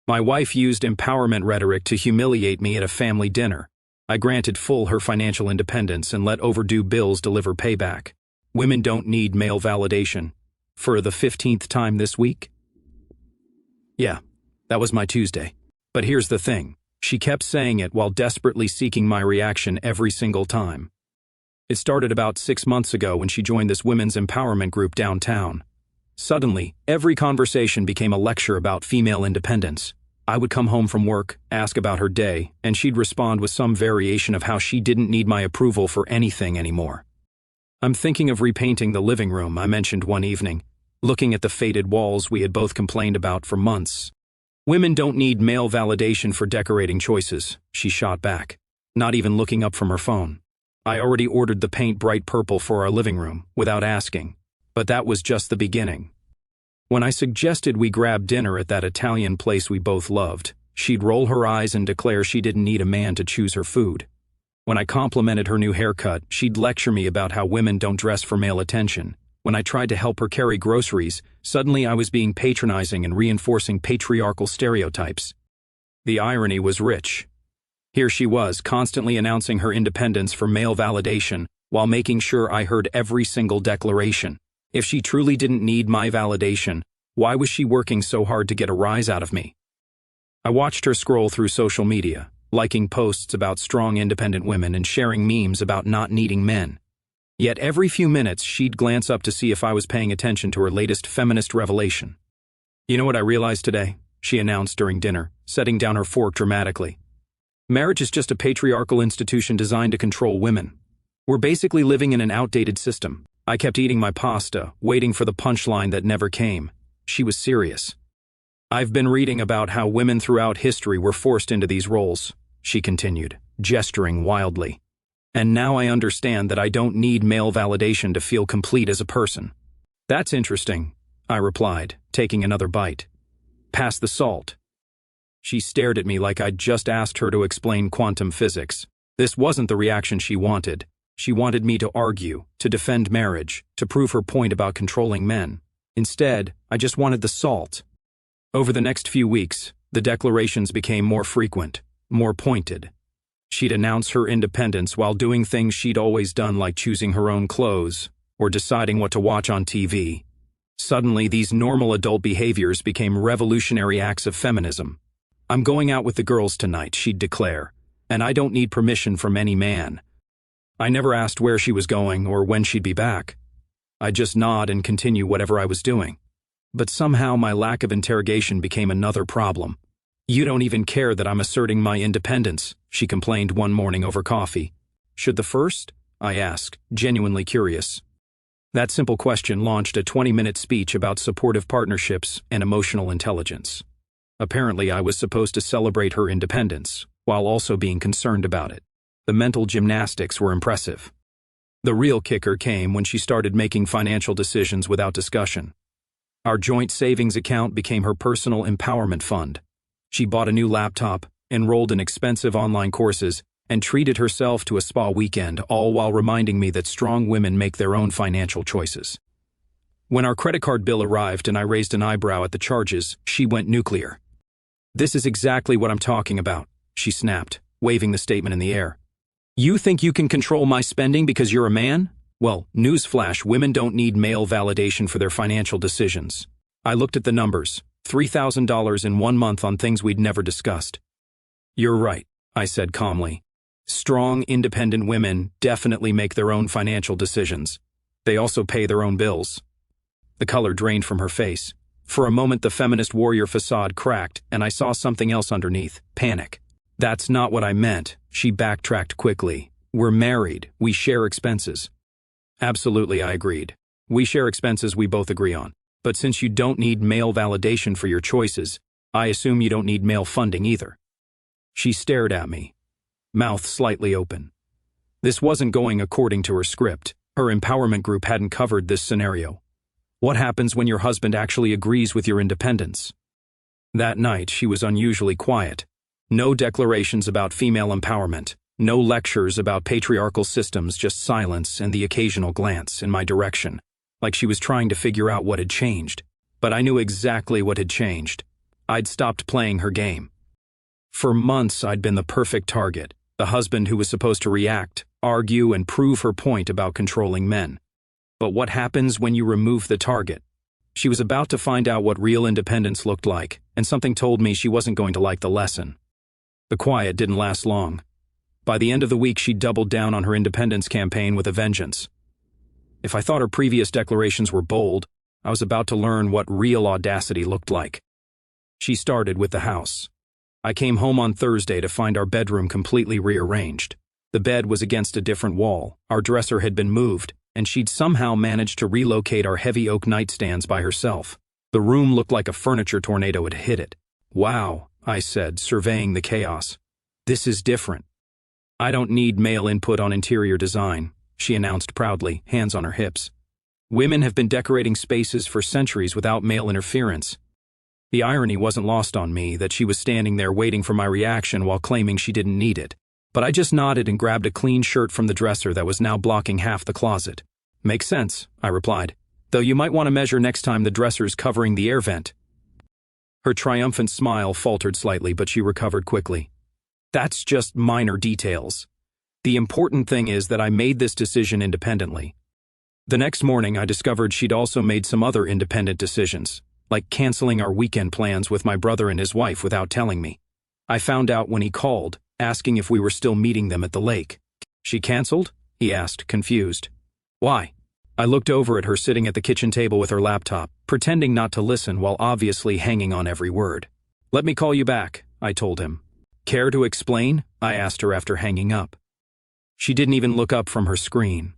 My wife used empowerment rhetoric to humiliate me at a family dinner. I granted her financial independence and let overdue bills deliver payback. Women don't need male validation. For the 15th time this week? Yeah, that was my Tuesday. But here's the thing. She kept saying it while desperately seeking my reaction every single time. It started about 6 months ago when she joined this women's empowerment group downtown. Suddenly, every conversation became a lecture about female independence. I would come home from work, ask about her day, and she'd respond with some variation of how she didn't need my approval for anything anymore. I'm thinking of repainting the living room, I mentioned one evening, looking at the faded walls we had both complained about for months. Women don't need male validation for decorating choices, she shot back, not even looking up from her phone. I already ordered the paint bright purple for our living room, without asking. But that was just the beginning. When I suggested we grab dinner at that Italian place we both loved, she'd roll her eyes and declare she didn't need a man to choose her food. When I complimented her new haircut, she'd lecture me about how women don't dress for male attention. When I tried to help her carry groceries, suddenly I was being patronizing and reinforcing patriarchal stereotypes. The irony was rich. Here she was, constantly announcing her independence for male validation, while making sure I heard every single declaration. If she truly didn't need my validation, why was she working so hard to get a rise out of me? I watched her scroll through social media, liking posts about strong independent women and sharing memes about not needing men. Yet every few minutes she'd glance up to see if I was paying attention to her latest feminist revelation. You know what I realized today? She announced during dinner, setting down her fork dramatically. Marriage is just a patriarchal institution designed to control women. We're basically living in an outdated system. I kept eating my pasta, waiting for the punchline that never came. She was serious. I've been reading about how women throughout history were forced into these roles, she continued, gesturing wildly. And now I understand that I don't need male validation to feel complete as a person. That's interesting, I replied, taking another bite. Pass the salt. She stared at me like I'd just asked her to explain quantum physics. This wasn't the reaction she wanted. She wanted me to argue, to defend marriage, to prove her point about controlling men. Instead, I just wanted the salt. Over the next few weeks, the declarations became more frequent, more pointed. She'd announce her independence while doing things she'd always done, like choosing her own clothes or deciding what to watch on TV. Suddenly, these normal adult behaviors became revolutionary acts of feminism. I'm going out with the girls tonight, she'd declare, and I don't need permission from any man. I never asked where she was going or when she'd be back. I'd just nod and continue whatever I was doing. But somehow my lack of interrogation became another problem. You don't even care that I'm asserting my independence, she complained one morning over coffee. Should the first? I asked, genuinely curious. That simple question launched a 20-minute speech about supportive partnerships and emotional intelligence. Apparently, I was supposed to celebrate her independence, while also being concerned about it. The mental gymnastics were impressive. The real kicker came when she started making financial decisions without discussion. Our joint savings account became her personal empowerment fund. She bought a new laptop, enrolled in expensive online courses, and treated herself to a spa weekend, all while reminding me that strong women make their own financial choices. When our credit card bill arrived and I raised an eyebrow at the charges, she went nuclear. This is exactly what I'm talking about, she snapped, waving the statement in the air. You think you can control my spending because you're a man? Well, newsflash, women don't need male validation for their financial decisions. I looked at the numbers, $3,000 in 1 month on things we'd never discussed. You're right, I said calmly. Strong, independent women definitely make their own financial decisions. They also pay their own bills. The color drained from her face. For a moment, the feminist warrior facade cracked, and I saw something else underneath, panic. That's not what I meant, she backtracked quickly. We're married, we share expenses. Absolutely, I agreed. We share expenses we both agree on. But since you don't need male validation for your choices, I assume you don't need male funding either. She stared at me, mouth slightly open. This wasn't going according to her script. Her empowerment group hadn't covered this scenario. What happens when your husband actually agrees with your independence? That night, she was unusually quiet. No declarations about female empowerment. No lectures about patriarchal systems, just silence and the occasional glance in my direction, like she was trying to figure out what had changed. But I knew exactly what had changed. I'd stopped playing her game. For months, I'd been the perfect target, the husband who was supposed to react, argue, and prove her point about controlling men. But what happens when you remove the target? She was about to find out what real independence looked like, and something told me she wasn't going to like the lesson. The quiet didn't last long. By the end of the week, she doubled down on her independence campaign with a vengeance. If I thought her previous declarations were bold, I was about to learn what real audacity looked like. She started with the house. I came home on Thursday to find our bedroom completely rearranged. The bed was against a different wall, our dresser had been moved, and she'd somehow managed to relocate our heavy oak nightstands by herself. The room looked like a furniture tornado had hit it. "Wow," I said, surveying the chaos. "This is different." "I don't need male input on interior design," she announced proudly, hands on her hips. "Women have been decorating spaces for centuries without male interference." The irony wasn't lost on me that she was standing there waiting for my reaction while claiming she didn't need it. But I just nodded and grabbed a clean shirt from the dresser that was now blocking half the closet. "Makes sense," I replied, "though you might want to measure next time the dresser's covering the air vent." Her triumphant smile faltered slightly, but she recovered quickly. "That's just minor details. The important thing is that I made this decision independently." The next morning, I discovered she'd also made some other independent decisions, like canceling our weekend plans with my brother and his wife without telling me. I found out when he called, asking if we were still meeting them at the lake. "She canceled?" he asked, confused. "Why?" I looked over at her sitting at the kitchen table with her laptop, pretending not to listen while obviously hanging on every word. "Let me call you back," I told him. "Care to explain?" I asked her after hanging up. She didn't even look up from her screen.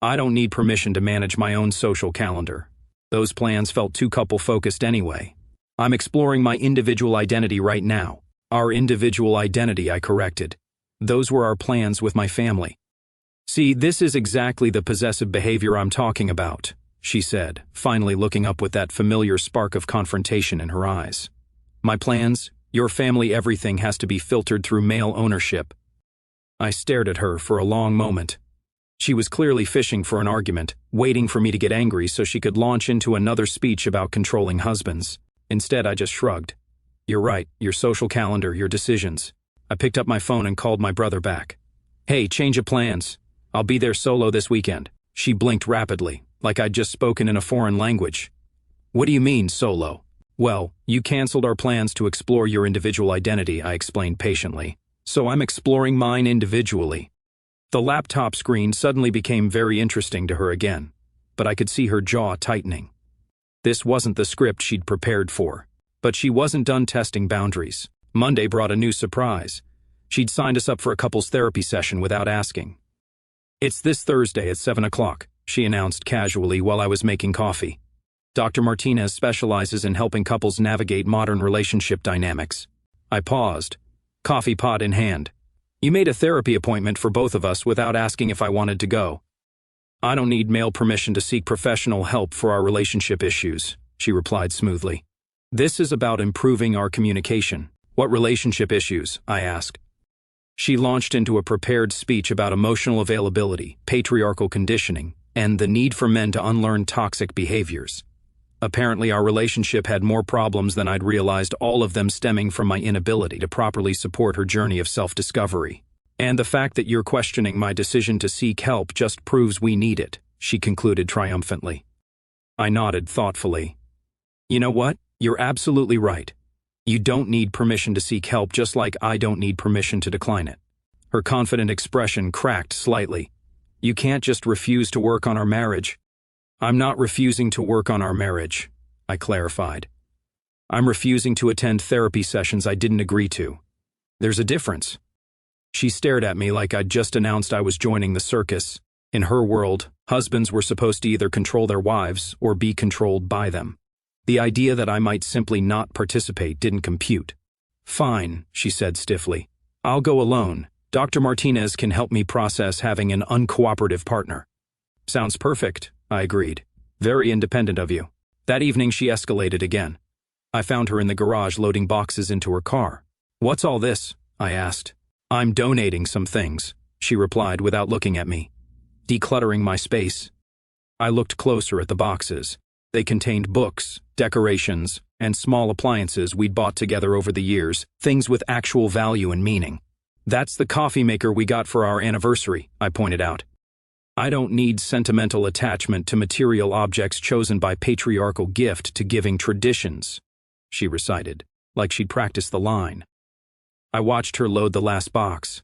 I don't need permission to manage my own social calendar. Those plans felt too couple-focused anyway. I'm exploring my individual identity right now. Our individual identity, I corrected. Those were our plans with my family. "See, this is exactly the possessive behavior I'm talking about," she said, finally looking up with that familiar spark of confrontation in her eyes. "My plans, your family, everything has to be filtered through male ownership." I stared at her for a long moment. She was clearly fishing for an argument, waiting for me to get angry so she could launch into another speech about controlling husbands. Instead, I just shrugged. "You're right, your social calendar, your decisions." I picked up my phone and called my brother back. "Hey, change of plans. I'll be there solo this weekend." She blinked rapidly, like I'd just spoken in a foreign language. "What do you mean, solo?" "Well, you canceled our plans to explore your individual identity," I explained patiently. "So I'm exploring mine individually." The laptop screen suddenly became very interesting to her again, but I could see her jaw tightening. This wasn't the script she'd prepared for. But she wasn't done testing boundaries. Monday brought a new surprise. She'd signed us up for a couples therapy session without asking. "It's this Thursday at 7 o'clock, she announced casually while I was making coffee. "Dr. Martinez specializes in helping couples navigate modern relationship dynamics." I paused, coffee pot in hand. "You made a therapy appointment for both of us without asking if I wanted to go." "I don't need male permission to seek professional help for our relationship issues," she replied smoothly. "This is about improving our communication." "What relationship issues?" I asked. She launched into a prepared speech about emotional availability, patriarchal conditioning, and the need for men to unlearn toxic behaviors. Apparently, our relationship had more problems than I'd realized, all of them stemming from my inability to properly support her journey of self-discovery. "And the fact that you're questioning my decision to seek help just proves we need it," she concluded triumphantly. I nodded thoughtfully. "You know what? You're absolutely right. You don't need permission to seek help, just like I don't need permission to decline it." Her confident expression cracked slightly. "You can't just refuse to work on our marriage." "I'm not refusing to work on our marriage," I clarified. "I'm refusing to attend therapy sessions I didn't agree to. There's a difference." She stared at me like I'd just announced I was joining the circus. In her world, husbands were supposed to either control their wives or be controlled by them. The idea that I might simply not participate didn't compute. "Fine," she said stiffly. "I'll go alone. Dr. Martinez can help me process having an uncooperative partner." "Sounds perfect," I agreed. "Very independent of you." That evening she escalated again. I found her in the garage loading boxes into her car. "What's all this?" I asked. "I'm donating some things," she replied without looking at me. "Decluttering my space." I looked closer at the boxes. They contained books, decorations, and small appliances we'd bought together over the years, things with actual value and meaning. "That's the coffee maker we got for our anniversary," I pointed out. "I don't need sentimental attachment to material objects chosen by patriarchal gift to giving traditions," she recited, like she'd practiced the line. I watched her load the last box.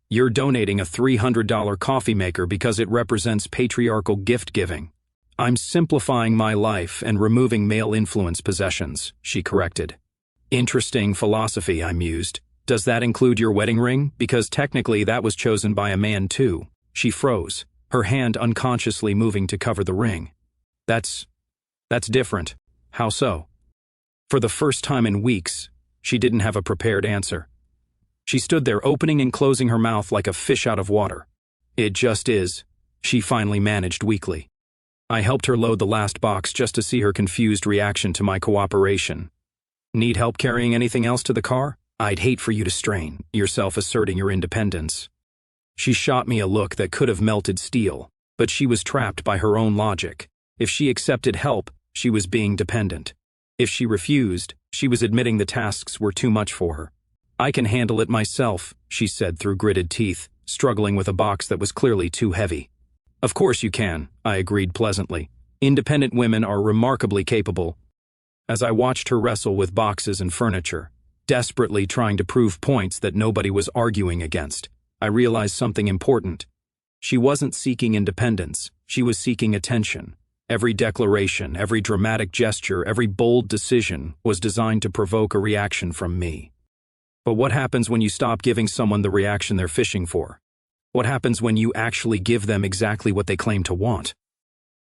"You're donating a $300 coffee maker because it represents patriarchal gift-giving." "I'm simplifying my life and removing male-influence possessions," she corrected. "Interesting philosophy," I mused. "Does that include your wedding ring? Because technically that was chosen by a man too." She froze, her hand unconsciously moving to cover the ring. That's different." "How so?" For the first time in weeks, she didn't have a prepared answer. She stood there opening and closing her mouth like a fish out of water. "It just is," she finally managed weakly. I helped her load the last box just to see her confused reaction to my cooperation. "Need help carrying anything else to the car? I'd hate for you to strain yourself asserting your independence." She shot me a look that could have melted steel, but she was trapped by her own logic. If she accepted help, she was being dependent. If she refused, she was admitting the tasks were too much for her. "I can handle it myself," she said through gritted teeth, struggling with a box that was clearly too heavy. "Of course you can," I agreed pleasantly. "Independent women are remarkably capable." As I watched her wrestle with boxes and furniture, desperately trying to prove points that nobody was arguing against, I realized something important. She wasn't seeking independence, she was seeking attention. Every declaration, every dramatic gesture, every bold decision was designed to provoke a reaction from me. But what happens when you stop giving someone the reaction they're fishing for? What happens when you actually give them exactly what they claim to want?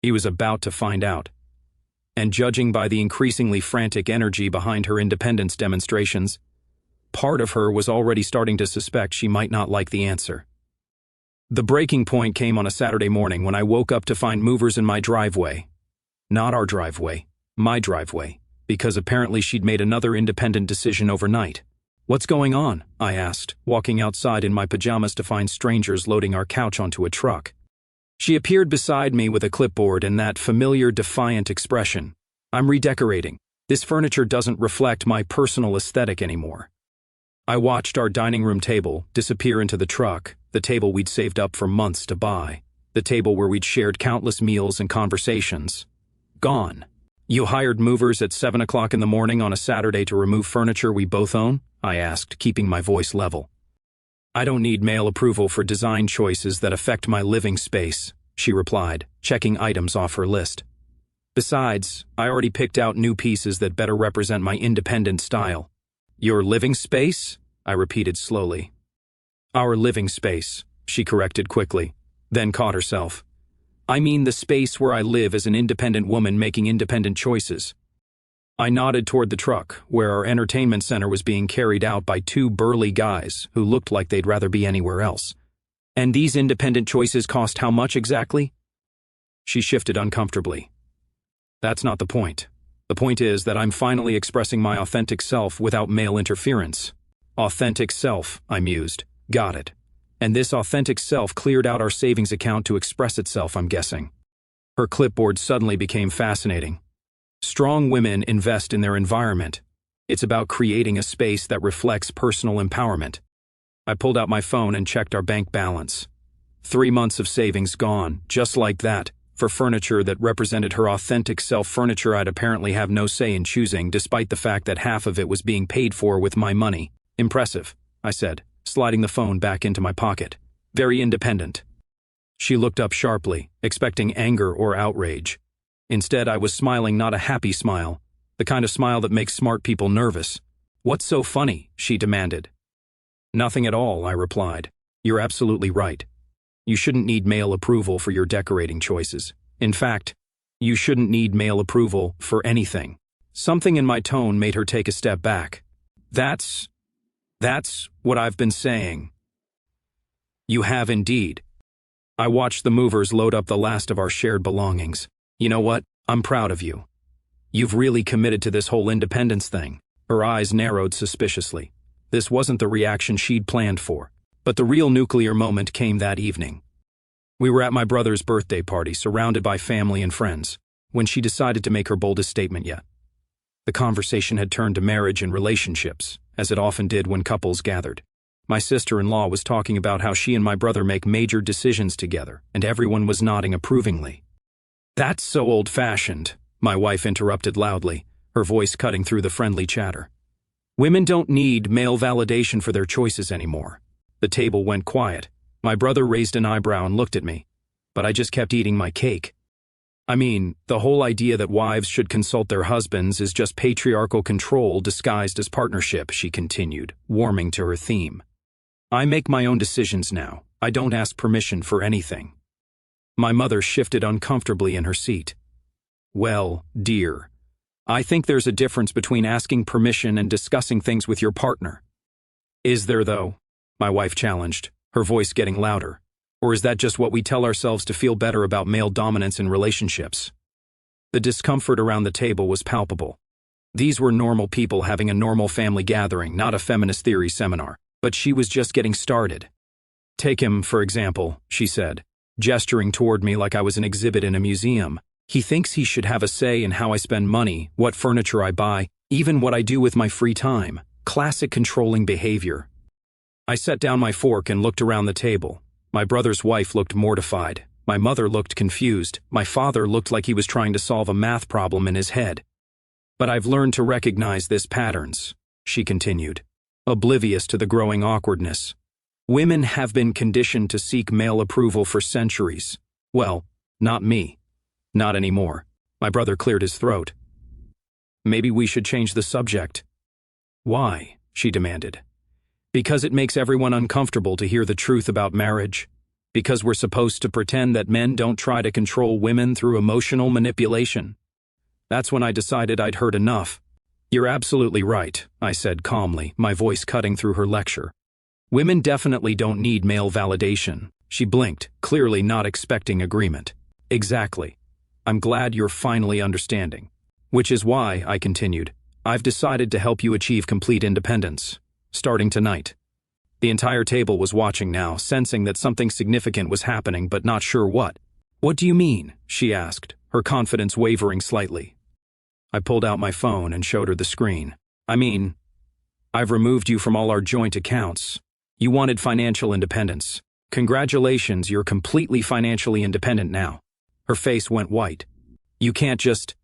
He was about to find out. And judging by the increasingly frantic energy behind her independence demonstrations, part of her was already starting to suspect she might not like the answer. The breaking point came on a Saturday morning when I woke up to find movers in my driveway. Not our driveway, my driveway, because apparently she'd made another independent decision overnight. "What's going on?" I asked, walking outside in my pajamas to find strangers loading our couch onto a truck. She appeared beside me with a clipboard and that familiar defiant expression. "I'm redecorating. This furniture doesn't reflect my personal aesthetic anymore." I watched our dining room table disappear into the truck, the table we'd saved up for months to buy, the table where we'd shared countless meals and conversations. Gone. "You hired movers at 7 o'clock in the morning on a Saturday to remove furniture we both own?" I asked, keeping my voice level. "I don't need male approval for design choices that affect my living space," she replied, checking items off her list. "Besides, I already picked out new pieces that better represent my independent style." "Your living space?" I repeated slowly. "Our living space," she corrected quickly, then caught herself. "I mean the space where I live as an independent woman making independent choices." I nodded toward the truck, where our entertainment center was being carried out by two burly guys who looked like they'd rather be anywhere else. "And these independent choices cost how much exactly?" She shifted uncomfortably. "That's not the point. The point is that I'm finally expressing my authentic self without male interference." "Authentic self," I mused. "Got it. And this authentic self cleared out our savings account to express itself, I'm guessing." Her clipboard suddenly became fascinating. "Strong women invest in their environment. It's about creating a space that reflects personal empowerment." I pulled out my phone and checked our bank balance. 3 months of savings gone, just like that, for furniture that represented her authentic self, furniture I'd apparently have no say in choosing, despite the fact that half of it was being paid for with my money. "Impressive," I said, sliding the phone back into my pocket. "Very independent." She looked up sharply, expecting anger or outrage. Instead, I was smiling, not a happy smile, the kind of smile that makes smart people nervous. "What's so funny?" she demanded. "Nothing at all," I replied. "You're absolutely right. You shouldn't need male approval for your decorating choices. In fact, you shouldn't need male approval for anything." Something in my tone made her take a step back. That's what I've been saying." "You have indeed." I watched the movers load up the last of our shared belongings. "You know what? I'm proud of you. You've really committed to this whole independence thing." Her eyes narrowed suspiciously. This wasn't the reaction she'd planned for. But the real nuclear moment came that evening. We were at my brother's birthday party, surrounded by family and friends. when she decided to make her boldest statement yet. The conversation had turned to marriage and relationships, as it often did when couples gathered. My sister-in-law was talking about how she and my brother make major decisions together, and everyone was nodding approvingly. "That's so old-fashioned," my wife interrupted loudly, her voice cutting through the friendly chatter. "Women don't need male validation for their choices anymore." The table went quiet. My brother raised an eyebrow and looked at me, but I just kept eating my cake. "I mean, the whole idea that wives should consult their husbands is just patriarchal control disguised as partnership," she continued, warming to her theme. "I make my own decisions now. I don't ask permission for anything." My mother shifted uncomfortably in her seat. "Well, dear, I think there's a difference between asking permission and discussing things with your partner." "Is there, though?" my wife challenged, her voice getting louder. "Or is that just what we tell ourselves to feel better about male dominance in relationships?" The discomfort around the table was palpable. These were normal people having a normal family gathering, not a feminist theory seminar, but she was just getting started. "Take him, for example," she said, gesturing toward me like I was an exhibit in a museum. "He thinks he should have a say in how I spend money, what furniture I buy, even what I do with my free time. Classic controlling behavior." I set down my fork and looked around the table. My brother's wife looked mortified. My mother looked confused. My father looked like he was trying to solve a math problem in his head. "But I've learned to recognize these patterns," she continued, oblivious to the growing awkwardness. "Women have been conditioned to seek male approval for centuries. Well, not me. Not anymore." My brother cleared his throat. "Maybe we should change the subject." "Why?" she demanded. "Because it makes everyone uncomfortable to hear the truth about marriage. Because we're supposed to pretend that men don't try to control women through emotional manipulation." That's when I decided I'd heard enough. "You're absolutely right," I said calmly, my voice cutting through her lecture. "Women definitely don't need male validation." She blinked, clearly not expecting agreement. "Exactly. I'm glad you're finally understanding. Which is why," I continued, "I've decided to help you achieve complete independence. Starting tonight." The entire table was watching now, sensing that something significant was happening but not sure what. "What do you mean?" she asked, her confidence wavering slightly. I pulled out my phone and showed her the screen. "I mean, I've removed you from all our joint accounts. You wanted financial independence. Congratulations, you're completely financially independent now." Her face went white. "You can't just—"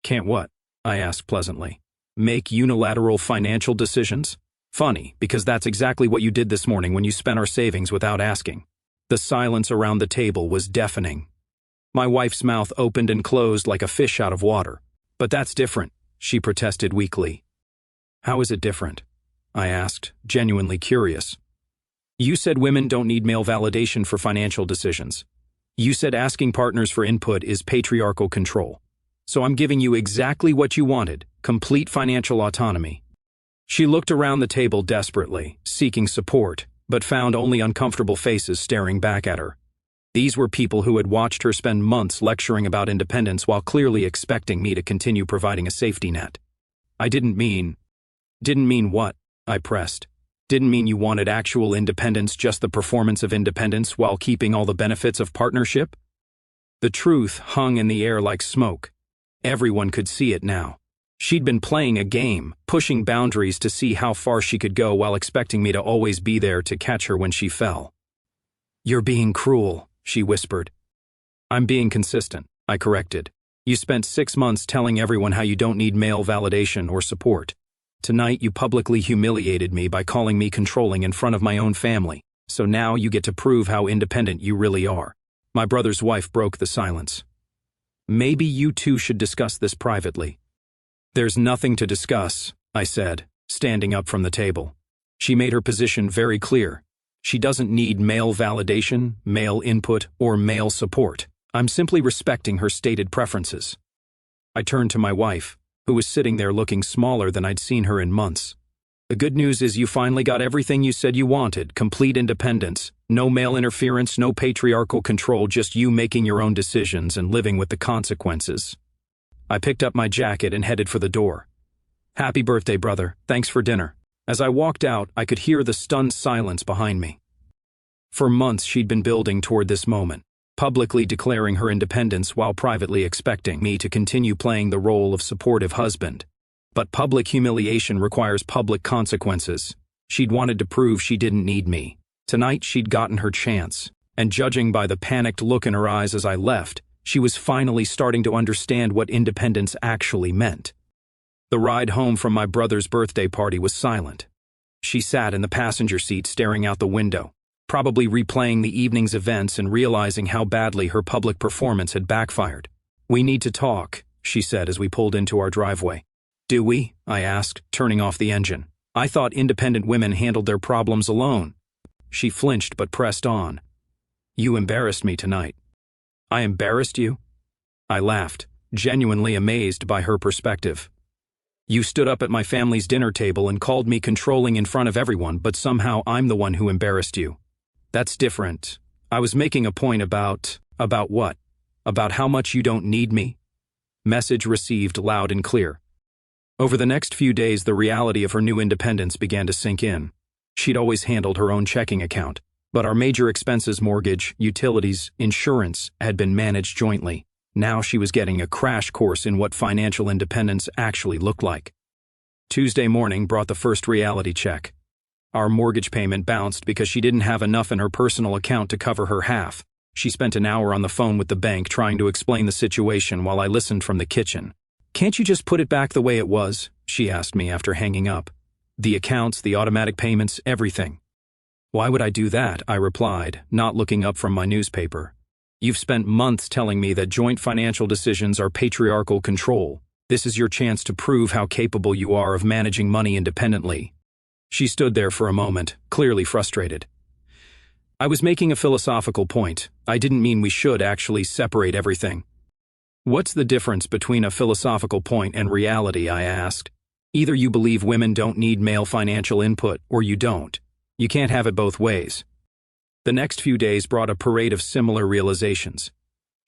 "Can't what?" I asked pleasantly. "Make unilateral financial decisions? Funny, because that's exactly what you did this morning when you spent our savings without asking." The silence around the table was deafening. My wife's mouth opened and closed like a fish out of water. "But that's different," she protested weakly. "How is it different?" I asked, genuinely curious. "You said women don't need male validation for financial decisions. You said asking partners for input is patriarchal control. So I'm giving you exactly what you wanted, complete financial autonomy." She looked around the table desperately, seeking support, but found only uncomfortable faces staring back at her. These were people who had watched her spend months lecturing about independence while clearly expecting me to continue providing a safety net. "I didn't mean..." "Didn't mean what?" I pressed. "Didn't mean you wanted actual independence, just the performance of independence while keeping all the benefits of partnership?" The truth hung in the air like smoke. Everyone could see it now. She'd been playing a game, pushing boundaries to see how far she could go while expecting me to always be there to catch her when she fell. "You're being cruel," she whispered. "I'm being consistent," I corrected. "You spent 6 months telling everyone how you don't need male validation or support. Tonight you publicly humiliated me by calling me controlling in front of my own family, so now you get to prove how independent you really are." My brother's wife broke the silence. "Maybe you two should discuss this privately." "There's nothing to discuss," I said, standing up from the table. She made her position very clear. She doesn't need male validation, male input, or male support. I'm simply respecting her stated preferences. I turned to my wife, who was sitting there looking smaller than I'd seen her in months. "The good news is you finally got everything you said you wanted, complete independence. No male interference, no patriarchal control, just you making your own decisions and living with the consequences." I picked up my jacket and headed for the door. "Happy birthday, brother. Thanks for dinner." As I walked out, I could hear the stunned silence behind me. For months she'd been building toward this moment, publicly declaring her independence while privately expecting me to continue playing the role of supportive husband. But public humiliation requires public consequences. She'd wanted to prove she didn't need me. Tonight she'd gotten her chance, and judging by the panicked look in her eyes as I left, she was finally starting to understand what independence actually meant. The ride home from my brother's birthday party was silent. She sat in the passenger seat staring out the window, probably replaying the evening's events and realizing how badly her public performance had backfired. "We need to talk," she said as we pulled into our driveway. "Do we?" I asked, turning off the engine. "I thought independent women handled their problems alone." She flinched but pressed on. "You embarrassed me tonight." "I embarrassed you?" I laughed, genuinely amazed by her perspective. "You stood up at my family's dinner table and called me controlling in front of everyone, but somehow I'm the one who embarrassed you." "That's different. I was making a point about what? About how much you don't need me?" Message received loud and clear. Over the next few days, the reality of her new independence began to sink in. She'd always handled her own checking account, but our major expenses, mortgage, utilities, insurance, had been managed jointly. Now she was getting a crash course in what financial independence actually looked like. Tuesday morning brought the first reality check. Our mortgage payment bounced because she didn't have enough in her personal account to cover her half. She spent an hour on the phone with the bank trying to explain the situation while I listened from the kitchen. "Can't you just put it back the way it was?" she asked me after hanging up. "The accounts, the automatic payments, everything." "Why would I do that?" I replied, not looking up from my newspaper. "You've spent months telling me that joint financial decisions are patriarchal control. This is your chance to prove how capable you are of managing money independently." She stood there for a moment, clearly frustrated. "I was making a philosophical point. I didn't mean we should actually separate everything." "What's the difference between a philosophical point and reality?" I asked. "Either you believe women don't need male financial input, or you don't. You can't have it both ways." The next few days brought a parade of similar realizations.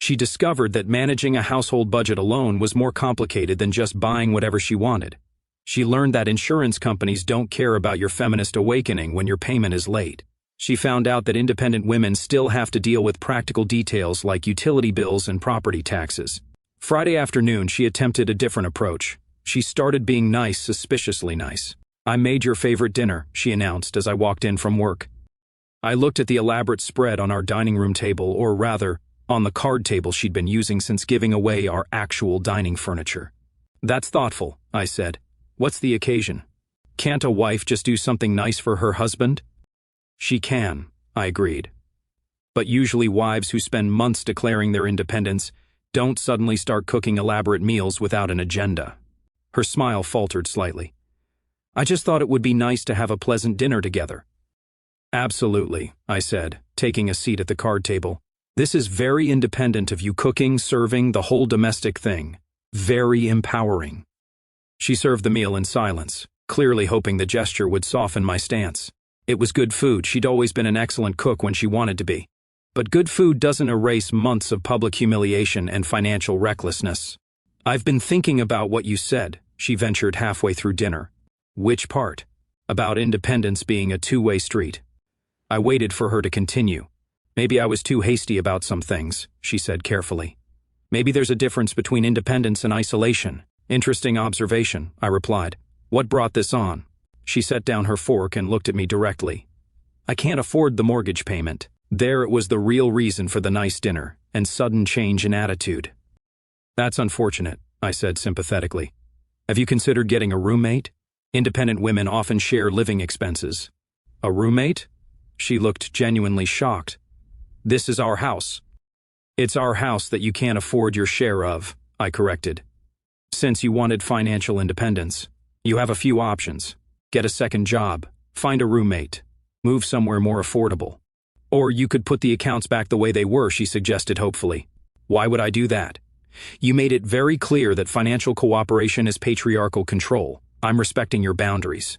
She discovered that managing a household budget alone was more complicated than just buying whatever she wanted. She learned that insurance companies don't care about your feminist awakening when your payment is late. She found out that independent women still have to deal with practical details like utility bills and property taxes. Friday afternoon, she attempted a different approach. She started being nice, suspiciously nice. "I made your favorite dinner," she announced as I walked in from work. I looked at the elaborate spread on our dining room table, or rather, on the card table she'd been using since giving away our actual dining furniture. "That's thoughtful," I said. "What's the occasion? Can't a wife just do something nice for her husband?" "She can," I agreed. "But usually wives who spend months declaring their independence don't suddenly start cooking elaborate meals without an agenda." Her smile faltered slightly. "I just thought it would be nice to have a pleasant dinner together." "Absolutely," I said, taking a seat at the card table. "This is very independent of you cooking, serving, the whole domestic thing. Very empowering." She served the meal in silence, clearly hoping the gesture would soften my stance. It was good food. She'd always been an excellent cook when she wanted to be. But good food doesn't erase months of public humiliation and financial recklessness. "I've been thinking about what you said," she ventured halfway through dinner. "Which part?" "About independence being a two-way street." I waited for her to continue. "Maybe I was too hasty about some things," she said carefully. "Maybe there's a difference between independence and isolation." "Interesting observation," I replied. "What brought this on?" She set down her fork and looked at me directly. "I can't afford the mortgage payment." There it was, the real reason for the nice dinner and sudden change in attitude. "That's unfortunate," I said sympathetically. "Have you considered getting a roommate? Independent women often share living expenses." "A roommate?" She looked genuinely shocked. "This is our house." "It's our house that you can't afford your share of," I corrected. "Since you wanted financial independence, you have a few options. Get a second job, find a roommate, move somewhere more affordable. Or you could put the accounts back the way they were," she suggested hopefully. "Why would I do that? You made it very clear that financial cooperation is patriarchal control. I'm respecting your boundaries."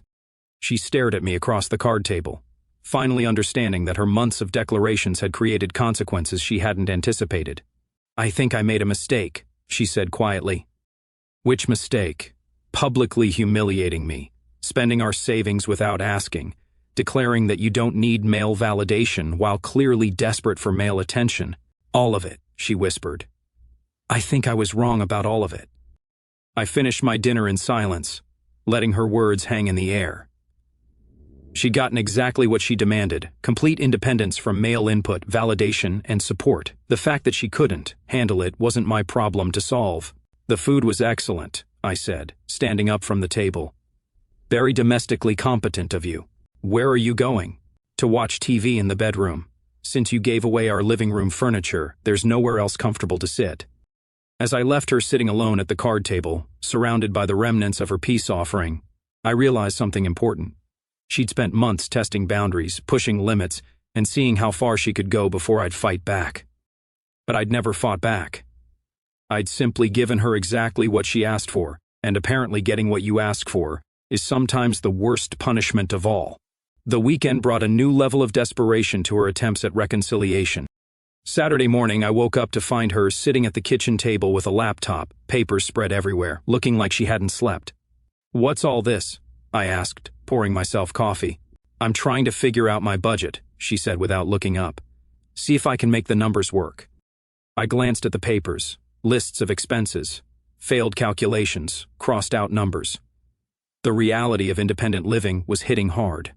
She stared at me across the card table, finally understanding that her months of declarations had created consequences she hadn't anticipated. "I think I made a mistake," she said quietly. "Which mistake?" "Publicly humiliating me, spending our savings without asking, declaring that you don't need male validation while clearly desperate for male attention. All of it, she whispered. I think I was wrong about all of it. I finished my dinner in silence, letting her words hang in the air. She'd gotten exactly what she demanded, complete independence from male input, validation, and support. The fact that she couldn't handle it wasn't my problem to solve. The food was excellent, I said, standing up from the table. Very domestically competent of you. Where are you going? To watch TV in the bedroom. Since you gave away our living room furniture, there's nowhere else comfortable to sit. As I left her sitting alone at the card table, surrounded by the remnants of her peace offering, I realized something important. She'd spent months testing boundaries, pushing limits, and seeing how far she could go before I'd fight back. But I'd never fought back. I'd simply given her exactly what she asked for, and apparently getting what you ask for is sometimes the worst punishment of all. The weekend brought a new level of desperation to her attempts at reconciliation. Saturday morning, I woke up to find her sitting at the kitchen table with a laptop, papers spread everywhere, looking like she hadn't slept. What's all this? I asked, pouring myself coffee. I'm trying to figure out my budget, she said without looking up. See if I can make the numbers work. I glanced at the papers, lists of expenses, failed calculations, crossed out numbers. The reality of independent living was hitting hard.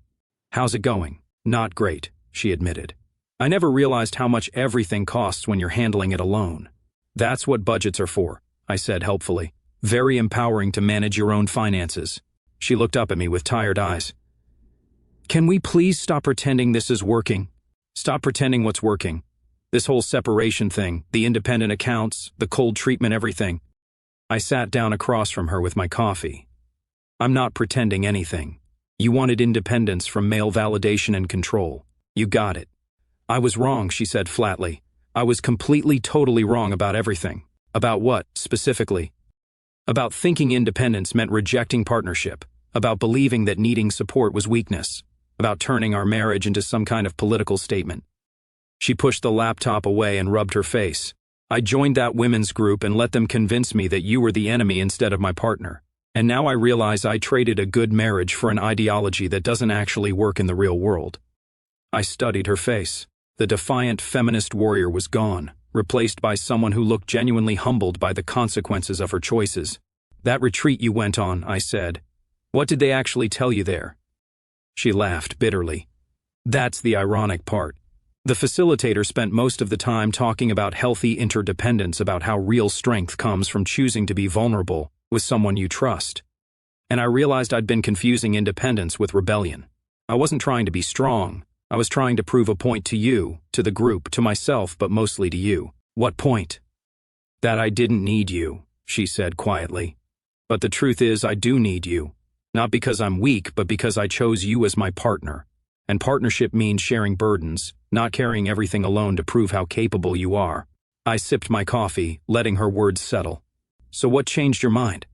How's it going? Not great, she admitted. I never realized how much everything costs when you're handling it alone. That's what budgets are for, I said helpfully. Very empowering to manage your own finances. She looked up at me with tired eyes. Can we please stop pretending this is working? Stop pretending what's working. This whole separation thing, the independent accounts, the cold treatment, everything. I sat down across from her with my coffee. I'm not pretending anything. You wanted independence from male validation and control. You got it. I was wrong, she said flatly. I was completely, totally wrong about everything. About what, specifically? About thinking independence meant rejecting partnership. About believing that needing support was weakness. About turning our marriage into some kind of political statement. She pushed the laptop away and rubbed her face. I joined that women's group and let them convince me that you were the enemy instead of my partner. And now I realize I traded a good marriage for an ideology that doesn't actually work in the real world. I studied her face. The defiant feminist warrior was gone, replaced by someone who looked genuinely humbled by the consequences of her choices. That retreat you went on, I said. What did they actually tell you there? She laughed bitterly. That's the ironic part. The facilitator spent most of the time talking about healthy interdependence, about how real strength comes from choosing to be vulnerable with someone you trust. And I realized I'd been confusing independence with rebellion. I wasn't trying to be strong. I was trying to prove a point to you, to the group, to myself, but mostly to you. What point? That I didn't need you, she said quietly. But the truth is I do need you. Not because I'm weak, but because I chose you as my partner. And partnership means sharing burdens, not carrying everything alone to prove how capable you are. I sipped my coffee, letting her words settle. So what changed your mind?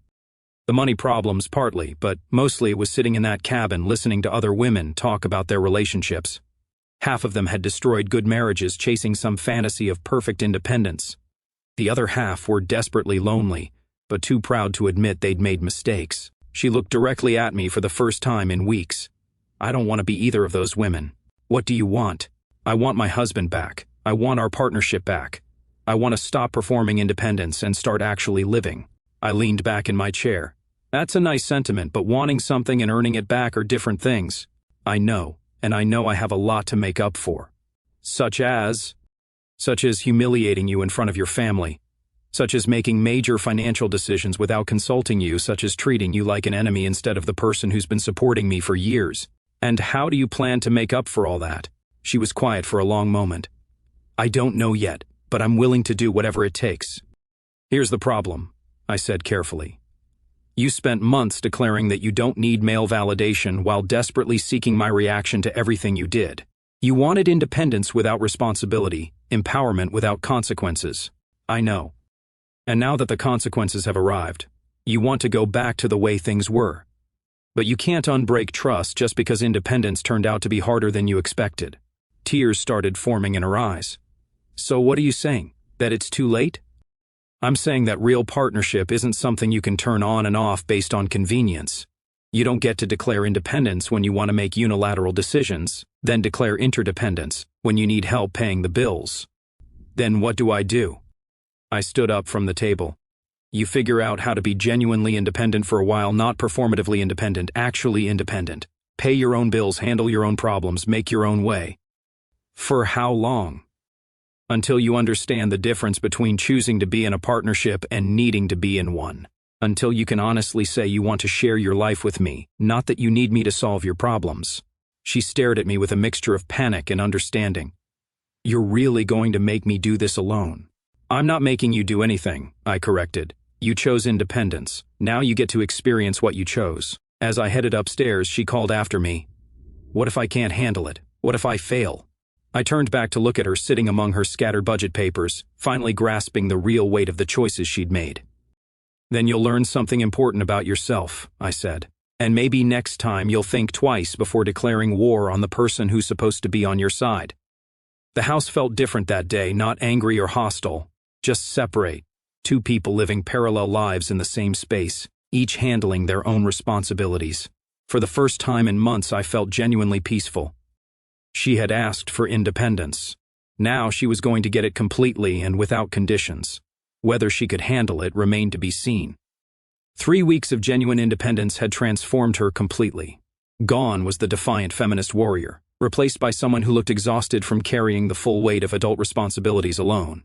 The money problems partly, but mostly it was sitting in that cabin listening to other women talk about their relationships. Half of them had destroyed good marriages chasing some fantasy of perfect independence. The other half were desperately lonely, but too proud to admit they'd made mistakes. She looked directly at me for the first time in weeks. I don't want to be either of those women. What do you want? I want my husband back. I want our partnership back. I want to stop performing independence and start actually living. I leaned back in my chair. That's a nice sentiment, but wanting something and earning it back are different things. I know, and I know I have a lot to make up for. Such as humiliating you in front of your family. Such as making major financial decisions without consulting you, such as treating you like an enemy instead of the person who's been supporting me for years. And how do you plan to make up for all that? She was quiet for a long moment. I don't know yet, but I'm willing to do whatever it takes. Here's the problem, I said carefully. You spent months declaring that you don't need male validation while desperately seeking my reaction to everything you did. You wanted independence without responsibility, empowerment without consequences. I know. And now that the consequences have arrived, you want to go back to the way things were. But you can't unbreak trust just because independence turned out to be harder than you expected. Tears started forming in her eyes. So what are you saying? That it's too late? I'm saying that real partnership isn't something you can turn on and off based on convenience. You don't get to declare independence when you want to make unilateral decisions, then declare interdependence when you need help paying the bills. Then what do I do? I stood up from the table. You figure out how to be genuinely independent for a while, not performatively independent, actually independent. Pay your own bills, handle your own problems, make your own way. For how long? Until you understand the difference between choosing to be in a partnership and needing to be in one. Until you can honestly say you want to share your life with me, not that you need me to solve your problems. She stared at me with a mixture of panic and understanding. You're really going to make me do this alone? I'm not making you do anything, I corrected. You chose independence. Now you get to experience what you chose. As I headed upstairs, she called after me. What if I can't handle it? What if I fail? I turned back to look at her sitting among her scattered budget papers, finally grasping the real weight of the choices she'd made. Then you'll learn something important about yourself, I said. And maybe next time you'll think twice before declaring war on the person who's supposed to be on your side. The house felt different that day, not angry or hostile, just separate. Two people living parallel lives in the same space, each handling their own responsibilities. For the first time in months, I felt genuinely peaceful. She had asked for independence. Now she was going to get it completely and without conditions. Whether she could handle it remained to be seen. 3 weeks of genuine independence had transformed her completely. Gone was the defiant feminist warrior, replaced by someone who looked exhausted from carrying the full weight of adult responsibilities alone.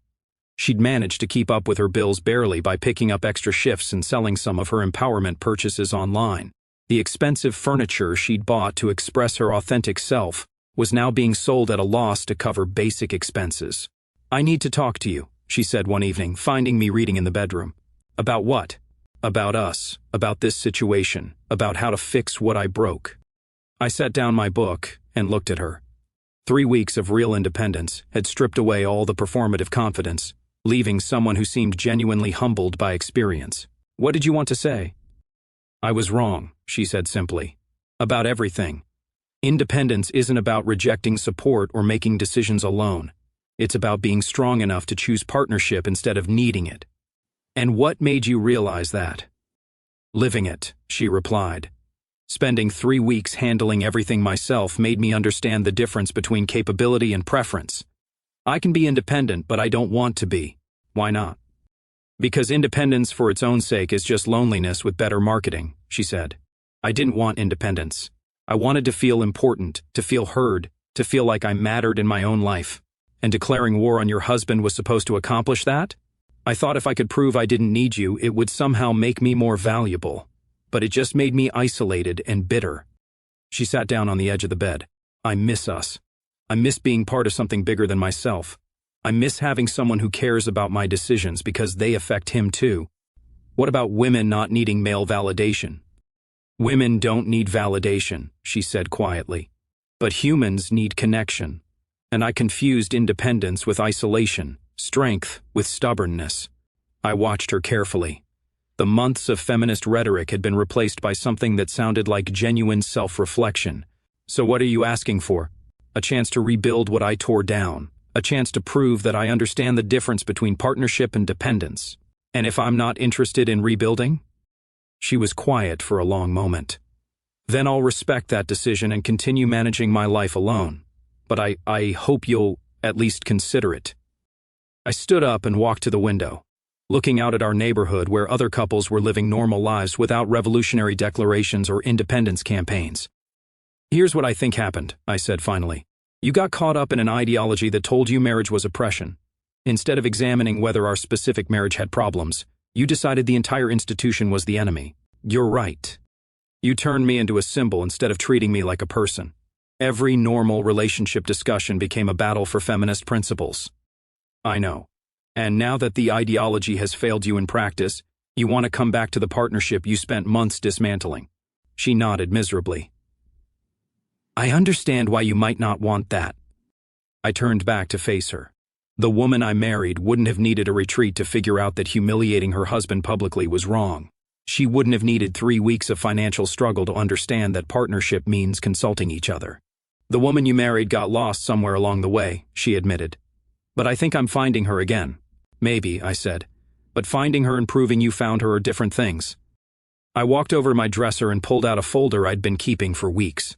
She'd managed to keep up with her bills barely by picking up extra shifts and selling some of her empowerment purchases online. The expensive furniture she'd bought to express her authentic self was now being sold at a loss to cover basic expenses. I need to talk to you, she said one evening, finding me reading in the bedroom. About what? About us, about this situation, about how to fix what I broke. I set down my book and looked at her. 3 weeks of real independence had stripped away all the performative confidence, leaving someone who seemed genuinely humbled by experience. What did you want to say? I was wrong, she said simply. About everything. Independence isn't about rejecting support or making decisions alone. It's about being strong enough to choose partnership instead of needing it. And what made you realize that? Living it, she replied. Spending 3 weeks handling everything myself made me understand the difference between capability and preference. I can be independent, but I don't want to be. Why not? Because independence for its own sake is just loneliness with better marketing, she said. I didn't want independence. I wanted to feel important, to feel heard, to feel like I mattered in my own life. And declaring war on your husband was supposed to accomplish that? I thought if I could prove I didn't need you, it would somehow make me more valuable. But it just made me isolated and bitter. She sat down on the edge of the bed. I miss us. I miss being part of something bigger than myself. I miss having someone who cares about my decisions because they affect him too. What about women not needing male validation? Women don't need validation, she said quietly. But humans need connection. And I confused independence with isolation, strength with stubbornness. I watched her carefully. The months of feminist rhetoric had been replaced by something that sounded like genuine self-reflection. So what are you asking for? A chance to rebuild what I tore down. A chance to prove that I understand the difference between partnership and dependence. And if I'm not interested in rebuilding? She was quiet for a long moment. Then I'll respect that decision and continue managing my life alone. But I hope you'll at least consider it. I stood up and walked to the window, looking out at our neighborhood where other couples were living normal lives without revolutionary declarations or independence campaigns. Here's what I think happened, I said finally. You got caught up in an ideology that told you marriage was oppression. Instead of examining whether our specific marriage had problems, you decided the entire institution was the enemy. You're right. You turned me into a symbol instead of treating me like a person. Every normal relationship discussion became a battle for feminist principles. I know. And now that the ideology has failed you in practice, you want to come back to the partnership you spent months dismantling. She nodded miserably. I understand why you might not want that. I turned back to face her. The woman I married wouldn't have needed a retreat to figure out that humiliating her husband publicly was wrong. She wouldn't have needed 3 weeks of financial struggle to understand that partnership means consulting each other. The woman you married got lost somewhere along the way, she admitted. But I think I'm finding her again. Maybe, I said. But finding her and proving you found her are different things. I walked over to my dresser and pulled out a folder I'd been keeping for weeks.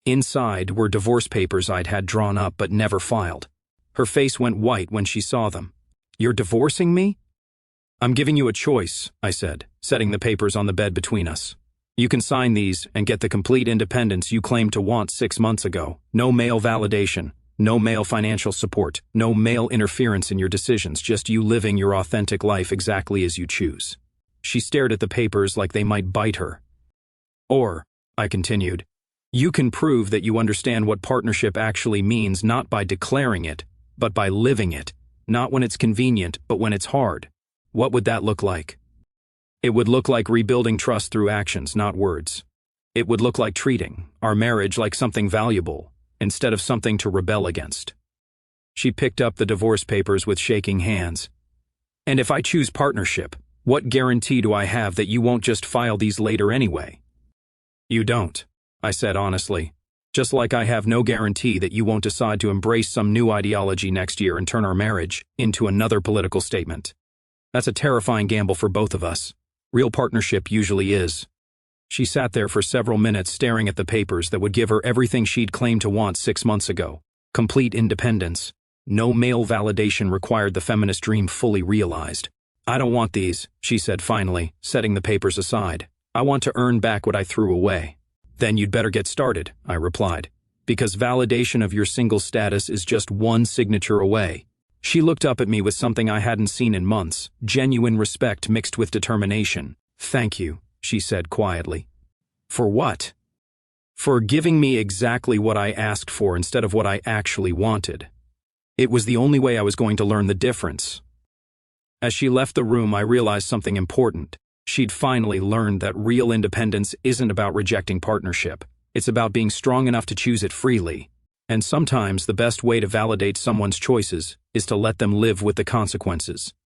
Inside were divorce papers I'd had drawn up but never filed. Her face went white when she saw them. "You're divorcing me?" "I'm giving you a choice," I said, setting the papers on the bed between us. "You can sign these and get the complete independence you claimed to want 6 months ago. No male validation, no male financial support, no male interference in your decisions, just you living your authentic life exactly as you choose." She stared at the papers like they might bite her. "Or," I continued, "you can prove that you understand what partnership actually means not by declaring it, but by living it, not when it's convenient, but when it's hard. What would that look like?" "It would look like rebuilding trust through actions, not words. It would look like treating our marriage like something valuable, instead of something to rebel against." She picked up the divorce papers with shaking hands. "And if I choose partnership, what guarantee do I have that you won't just file these later anyway?" "You don't," I said honestly. "Just like I have no guarantee that you won't decide to embrace some new ideology next year and turn our marriage into another political statement. That's a terrifying gamble for both of us. Real partnership usually is." She sat there for several minutes staring at the papers that would give her everything she'd claimed to want 6 months ago. Complete independence. No male validation required, the feminist dream fully realized. "I don't want these," she said finally, setting the papers aside. "I want to earn back what I threw away." "Then you'd better get started," I replied, "because validation of your single status is just one signature away." She looked up at me with something I hadn't seen in months, genuine respect mixed with determination. "Thank you," she said quietly. "For what?" "For giving me exactly what I asked for instead of what I actually wanted. It was the only way I was going to learn the difference." As she left the room, I realized something important. She'd finally learned that real independence isn't about rejecting partnership. It's about being strong enough to choose it freely. And sometimes the best way to validate someone's choices is to let them live with the consequences.